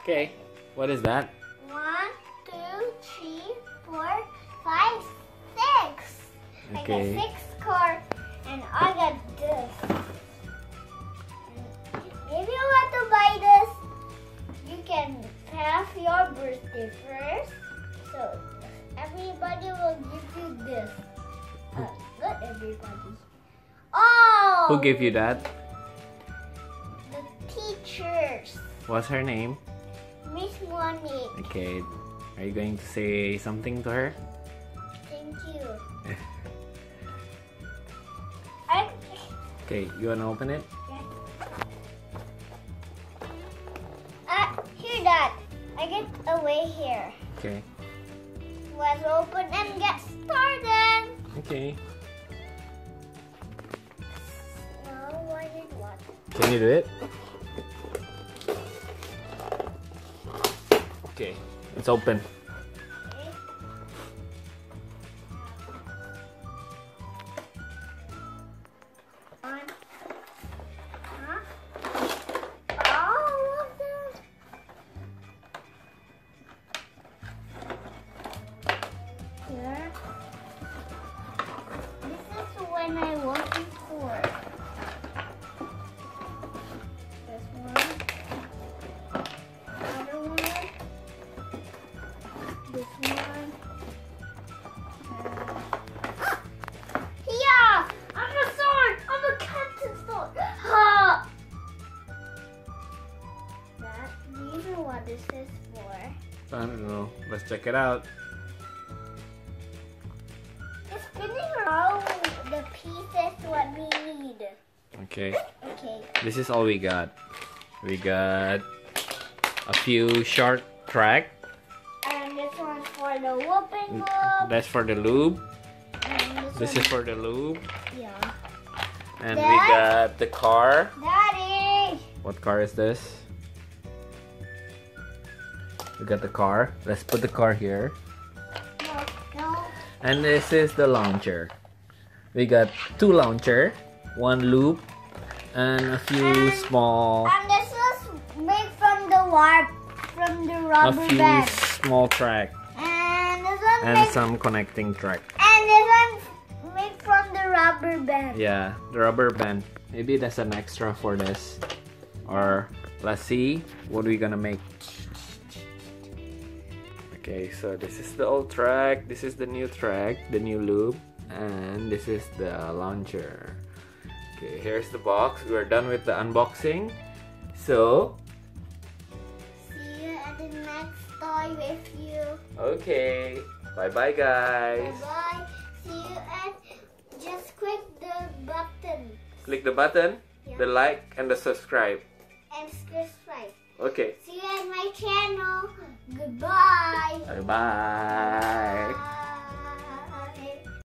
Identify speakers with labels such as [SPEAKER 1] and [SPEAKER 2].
[SPEAKER 1] Okay. What is that?
[SPEAKER 2] 1, 2, 3, 4, 5, 6.
[SPEAKER 1] Okay.
[SPEAKER 2] I got 6 cards, and I got this. If you want to buy this, you can have your birthday first. So everybody will give you this. Not everybody. Oh!
[SPEAKER 1] Who gave you that?
[SPEAKER 2] The teachers.
[SPEAKER 1] What's her name?
[SPEAKER 2] Miss Monique.
[SPEAKER 1] Okay. Are you going to say something to her?
[SPEAKER 2] Thank you.
[SPEAKER 1] Okay, you wanna open it?
[SPEAKER 2] Hear that. I get away here.
[SPEAKER 1] Okay.
[SPEAKER 2] Let's open and get started.
[SPEAKER 1] Okay.
[SPEAKER 2] Now what is what?
[SPEAKER 1] Can you do it? Okay. It's open.
[SPEAKER 2] Okay. On. Huh? All of them. Here. This is when I was before. This one. Another one. This one. Yeah! I'm a sword! I'm a captain sword! Ha! That, do you know what this is for?
[SPEAKER 1] I don't know. Let's check it out.
[SPEAKER 2] It's spinning around the pieces what we need.
[SPEAKER 1] Okay.
[SPEAKER 2] Okay.
[SPEAKER 1] This is all we got. We got a few short track.
[SPEAKER 2] And this one's for the whooping loop.
[SPEAKER 1] That's for the lube.
[SPEAKER 2] And
[SPEAKER 1] This is for the lube.
[SPEAKER 2] yeah.
[SPEAKER 1] And we
[SPEAKER 2] Dad?
[SPEAKER 1] got the car.
[SPEAKER 2] Daddy!
[SPEAKER 1] What car is this? We got the car. Let's put the car here.
[SPEAKER 2] No, no.
[SPEAKER 1] And this is the launcher. We got 2 launcher, 1 loop, and a few small,
[SPEAKER 2] And this is made from the warp, from the
[SPEAKER 1] a
[SPEAKER 2] rubber
[SPEAKER 1] few
[SPEAKER 2] band.
[SPEAKER 1] small track,
[SPEAKER 2] And this one
[SPEAKER 1] and
[SPEAKER 2] made,
[SPEAKER 1] some connecting track.
[SPEAKER 2] and this one's made from the rubber band.
[SPEAKER 1] Yeah, the rubber band. Maybe that's an extra for this. Or let's see what we're gonna make. Okay, so this is the old track, this is the new track, the new loop, and this is the launcher. Okay, here's the box. We're done with the unboxing. So,
[SPEAKER 2] See you at the next toy with you.
[SPEAKER 1] okay, bye bye guys.
[SPEAKER 2] Bye-bye. See you at, just click the button.
[SPEAKER 1] Click the button, the like, and the subscribe.
[SPEAKER 2] And subscribe.
[SPEAKER 1] Okay,
[SPEAKER 2] See you at my channel. Goodbye.
[SPEAKER 1] bye bye.
[SPEAKER 2] Bye.